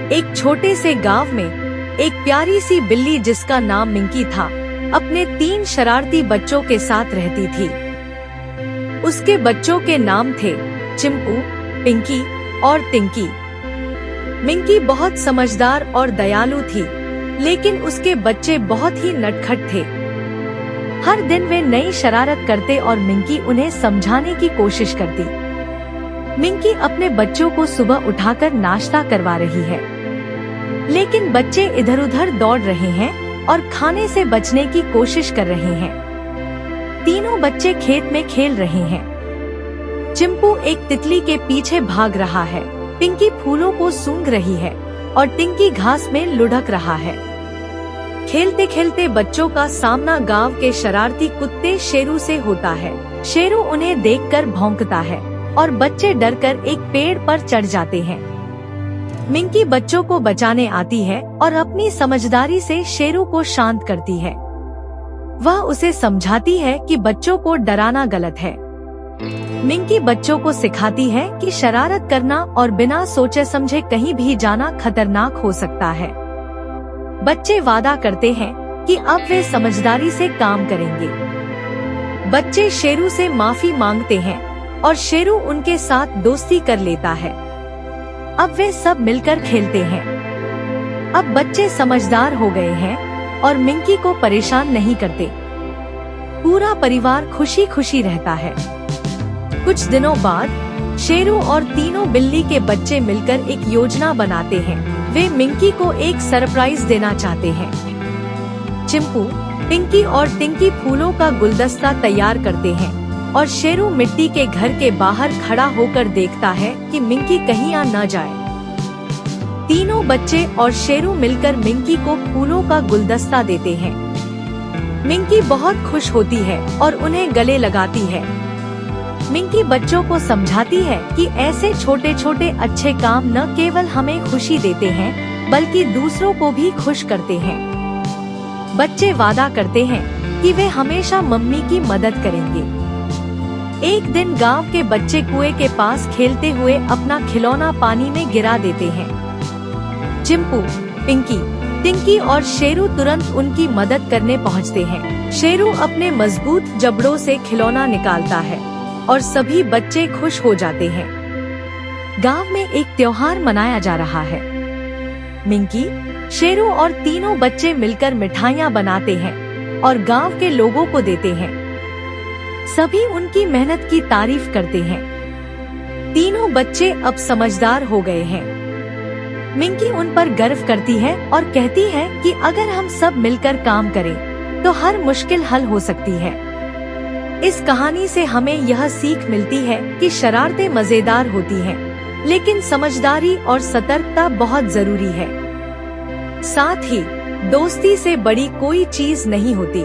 एक छोटे से गांव में एक प्यारी सी बिल्ली जिसका नाम मिंकी था, अपने 3 शरारती बच्चों के साथ रहती थी। उसके बच्चों के नाम थे चिंपू, पिंकी और टिंकी। मिंकी बहुत समझदार और दयालु थी, लेकिन उसके बच्चे बहुत ही नटखट थे। हर दिन वे नई शरारत करते और मिंकी उन्हें समझाने की कोशिश करती। मिंकी अपने बच्चों को सुबह उठाकर नाश्ता करवा रही है, लेकिन बच्चे इधर उधर दौड़ रहे हैं और खाने से बचने की कोशिश कर रहे हैं। तीनों बच्चे खेत में खेल रहे हैं। चिंपू एक तितली के पीछे भाग रहा है, पिंकी फूलों को सूंघ रही है और टिंकी घास में लुढ़क रहा है। खेलते खेलते बच्चों का सामना गांव के शरारती कुत्ते शेरू से होता है। शेरू उन्हें देखकर भौंकता है और बच्चे डरकर एक पेड़ पर चढ़ जाते हैं। मिंकी बच्चों को बचाने आती है और अपनी समझदारी से शेरू को शांत करती है। वह उसे समझाती है कि बच्चों को डराना गलत है। मिंकी बच्चों को सिखाती है कि शरारत करना और बिना सोचे समझे कहीं भी जाना खतरनाक हो सकता है। बच्चे वादा करते हैं कि अब वे समझदारी से काम करेंगे। बच्चे शेरू से माफी मांगते हैं और शेरू उनके साथ दोस्ती कर लेता है। अब वे सब मिलकर खेलते हैं। अब बच्चे समझदार हो गए हैं और मिंकी को परेशान नहीं करते। पूरा परिवार खुशी खुशी रहता है। कुछ दिनों बाद शेरू और तीनों बिल्ली के बच्चे मिलकर एक योजना बनाते हैं। वे मिंकी को एक सरप्राइज देना चाहते हैं। चिंपू, पिंकी और टिंकी फूलों का गुलदस्ता तैयार करते हैं और शेरू मिट्टी के घर के बाहर खड़ा होकर देखता है कि मिंकी कहीं आ न जाए। तीनों बच्चे और शेरू मिलकर मिंकी को फूलों का गुलदस्ता देते हैं। मिंकी बहुत खुश होती है और उन्हें गले लगाती है। मिंकी बच्चों को समझाती है कि ऐसे छोटे छोटे अच्छे काम न केवल हमें खुशी देते हैं, बल्कि दूसरों को भी खुश करते हैं। बच्चे वादा करते हैं कि वे हमेशा मम्मी की मदद करेंगे। एक दिन गांव के बच्चे कुएं के पास खेलते हुए अपना खिलौना पानी में गिरा देते हैं। चिंपू, पिंकी, टिंकी और शेरू तुरंत उनकी मदद करने पहुंचते हैं। शेरू अपने मजबूत जबड़ों से खिलौना निकालता है और सभी बच्चे खुश हो जाते हैं। गांव में एक त्योहार मनाया जा रहा है। मिंकी, शेरू और तीनों बच्चे मिलकर मिठाइयाँ बनाते हैं और गांव के लोगों को देते हैं। सभी उनकी मेहनत की तारीफ करते हैं। तीनों बच्चे अब समझदार हो गए हैं। मिंकी उन पर गर्व करती है और कहती है कि अगर हम सब मिलकर काम करें तो हर मुश्किल हल हो सकती है। इस कहानी से हमें यह सीख मिलती है कि शरारतें मजेदार होती हैं, लेकिन समझदारी और सतर्कता बहुत जरूरी है। साथ ही दोस्ती से बड़ी कोई चीज नहीं होती।